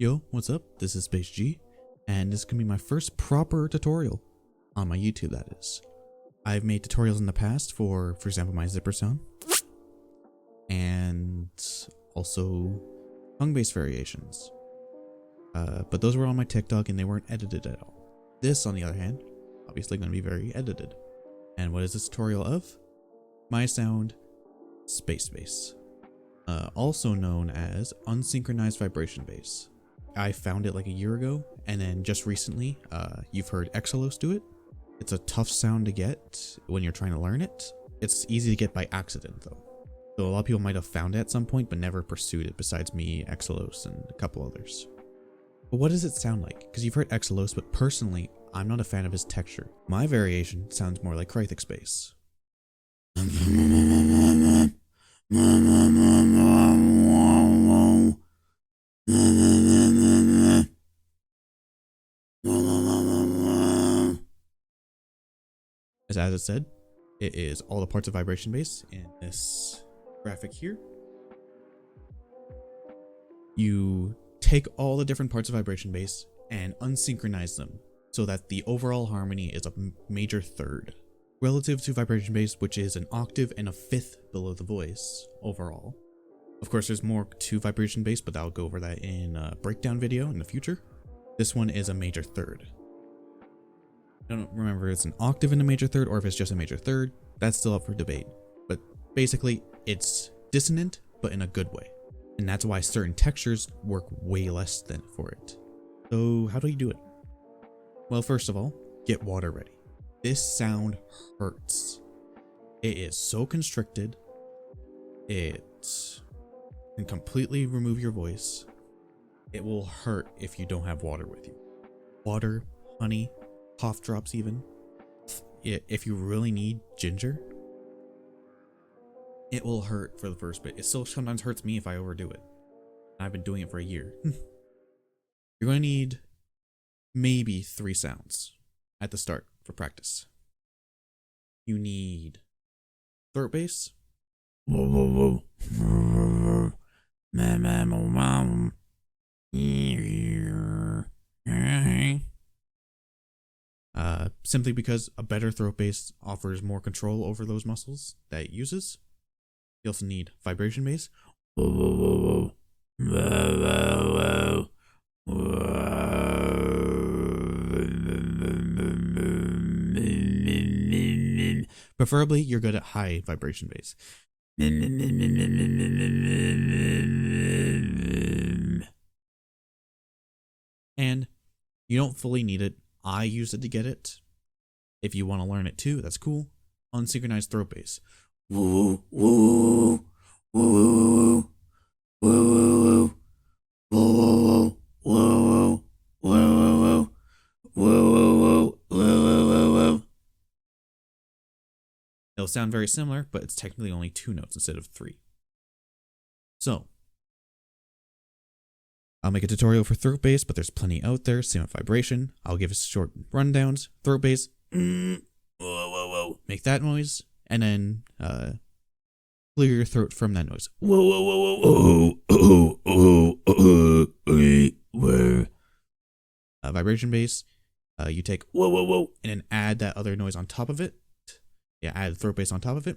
Yo, what's up? This is Space G, and this is gonna be my first proper tutorial on my YouTube, that is. I've made tutorials in the past for example, my zipper sound, and also tongue-based variations. But those were on my TikTok and they weren't edited at all. This, on the other hand, obviously gonna be very edited. And what is this tutorial of? My sound, space bass. Also known as unsynchronized vibration bass. I found it like a year ago, and then just recently, you've heard Exelos do it. It's a tough sound to get when you're trying to learn it. It's easy to get by accident though. So a lot of people might have found it at some point, but never pursued it besides me, Exelos, and a couple others. But what does it sound like? Because you've heard Exelos, but personally, I'm not a fan of his texture. My variation sounds more like Krythix bass. As it said, it is all the parts of vibration bass in this graphic here. You take all the different parts of vibration bass and unsynchronize them so that the overall harmony is a major third relative to vibration bass, which is an octave and a fifth below the voice overall. Of course, there's more to vibration bass, but I'll go over that in a breakdown video in the future. This one is a major third. I don't remember if it's an octave in a major third or if it's just a major third. That's still up for debate. But basically, it's dissonant, but in a good way. And that's why certain textures work way less than for it. So how do you do it? Well, first of all, get water ready. This sound hurts. It is so constricted. It can completely remove your voice. It will hurt if you don't have water with you. Water, honey, cough drops even. If you really need ginger, it will hurt for the first bit. It still sometimes hurts me if I overdo it. I've been doing it for a year. You're going to need maybe 3 sounds at the start for practice. You need throat bass. Simply because a better throat bass offers more control over those muscles that it uses. You also need vibration bass. Preferably, you're good at high vibration bass. And you don't fully need it. I use it to get it. If you want to learn it too, that's cool. Unsynchronized throat bass. It'll sound very similar, but it's technically only 2 notes instead of 3. So, I'll make a tutorial for throat bass, but there's plenty out there. Same with vibration. I'll give us short rundowns. Throat bass. Make that noise, and then clear your throat from that noise. Vibration bass. You take and then add that other noise on top of it. Yeah, add throat bass on top of it.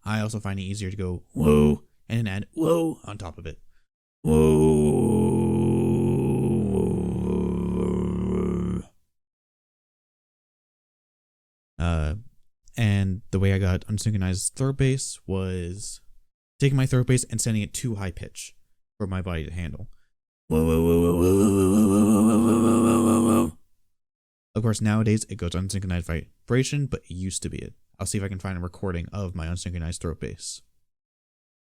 I also find it easier to go whoa and then add whoa on top of it. And the way I got unsynchronized throat bass was taking my throat bass and setting it too high pitch for my body to handle. Of course, nowadays it goes unsynchronized vibration, but it used to be it. I'll see if I can find a recording of my unsynchronized throat bass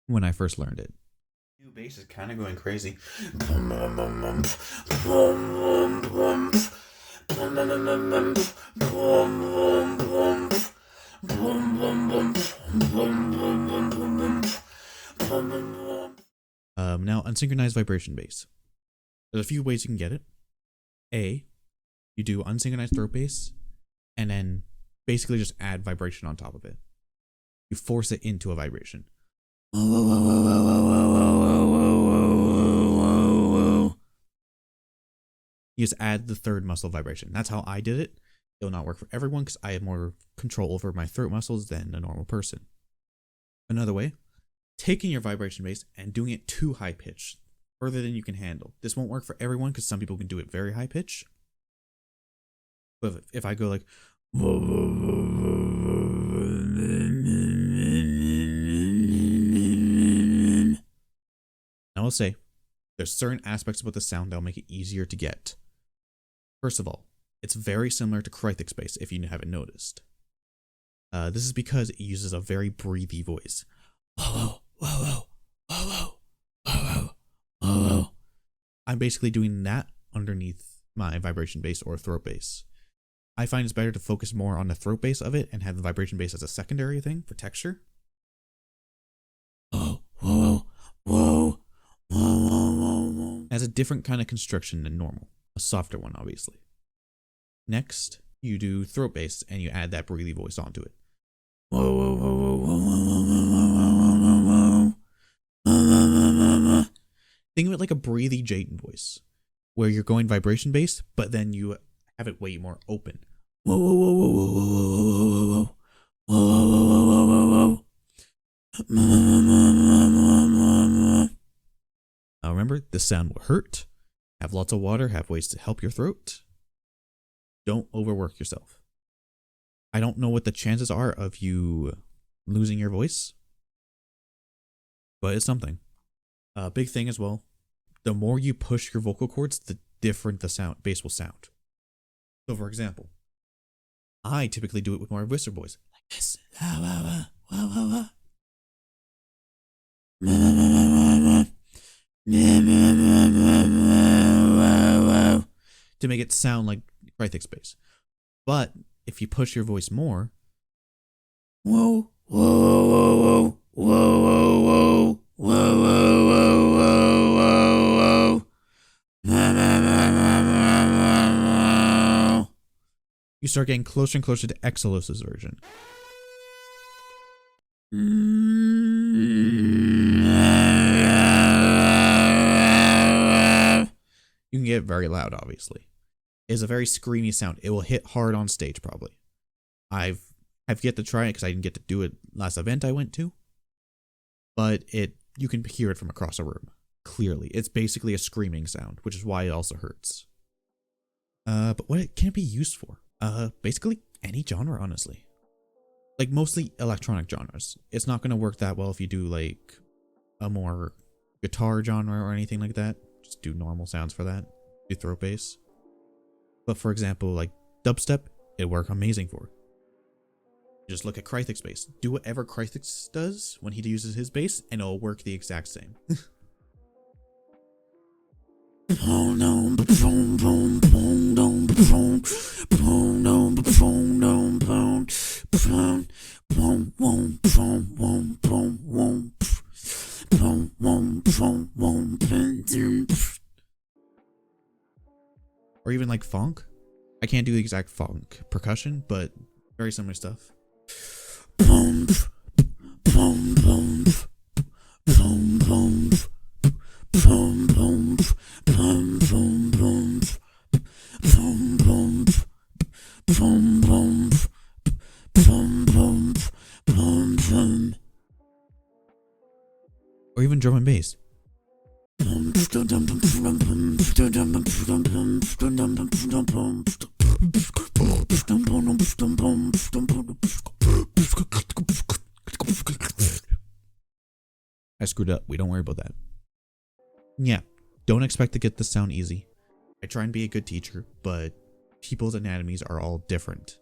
when I first learned it. New bass is kind of going crazy. Now, unsynchronized vibration bass. There's a few ways you can get it. A, you do unsynchronized throat bass, and then basically just add vibration on top of it. You force it into a vibration. You just add the third muscle vibration. That's how I did it. It'll not work for everyone because I have more control over my throat muscles than a normal person. Another way, taking your vibration bass and doing it too high pitched, further than you can handle. This won't work for everyone because some people can do it very high pitch. But if I go like, I will say, there's certain aspects about the sound that'll make it easier to get. First of all, it's very similar to Krythix bass if you haven't noticed. This is because it uses a very breathy voice. I'm basically doing that underneath my vibration bass or throat bass. I find it's better to focus more on the throat bass of it and have the vibration bass as a secondary thing for texture. As a different kind of constriction than normal. A softer one, obviously. Next, you do throat bass and you add that breathy voice onto it. Think of it like a breathy Jayden voice, where you're going vibration bass, but then you have it way more open. Now remember, the sound will hurt. Have lots of water, have ways to help your throat. Don't overwork yourself. I don't know what the chances are of you losing your voice, but it's something. A big thing as well, the more you push your vocal cords, the different the bass will sound. So for example, I typically do it with more whisper voice, like this. To make it sound like Krythix bass. But if you push your voice more, you start getting closer and closer to Exolos's version. You can get very loud, obviously. It's a very screamy sound. It will hit hard on stage, probably. I've yet to try it because I didn't get to do it last event I went to. But you can hear it from across a room. Clearly. It's basically a screaming sound, which is why it also hurts. But what can it be used for? Basically any genre, honestly. Like mostly electronic genres. It's not going to work that well if you do like a more guitar genre or anything like that. Just do normal sounds for that. Do throat bass. But for example, like dubstep, it'll work amazing for. Just look at Krythix bass. Do whatever Krythix does when he uses his bass, and it'll work the exact same. Or even like funk. I can't do the exact funk percussion, but very similar stuff. Or even drum and bass. I screwed up. We don't worry about that. Yeah, don't expect to get this sound easy. I try and be a good teacher, but people's anatomies are all different.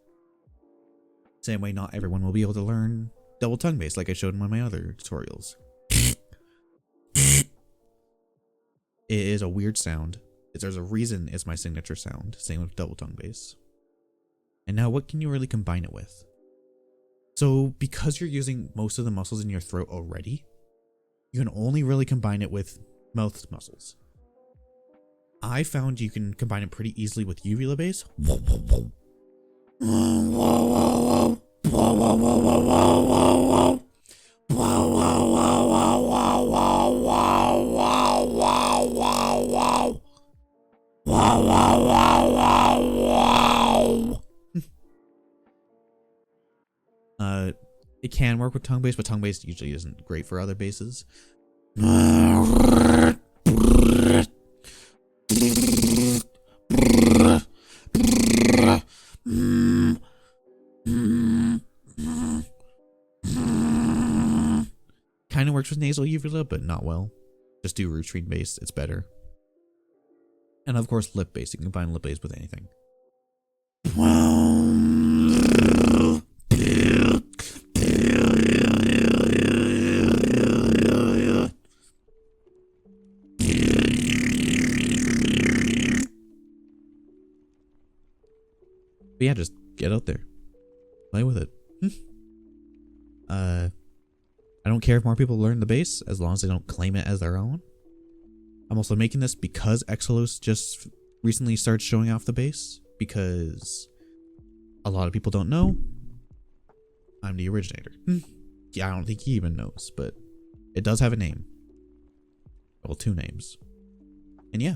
Same way not everyone will be able to learn double tongue bass like I showed in one of my other tutorials. It is a weird sound. There's a reason it's my signature sound. Same with double tongue bass. And now what can you really combine it with? So because you're using most of the muscles in your throat already, you can only really combine it with mouth muscles. I found you can combine it pretty easily with uvula bass. It can work with tongue bass, but tongue bass usually isn't great for other basses. Kind of works with nasal uvula, but not well. Just do root string bass, it's better. And of course, lip bass. You can combine lip bass with anything. But yeah, just get out there. Play with it. I don't care if more people learn the bass, as long as they don't claim it as their own. I'm also making this because Exelos just recently started showing off the bass, because a lot of people don't know I'm the originator. Yeah, I don't think he even knows, but it does have a name. Well, 2 names. And yeah.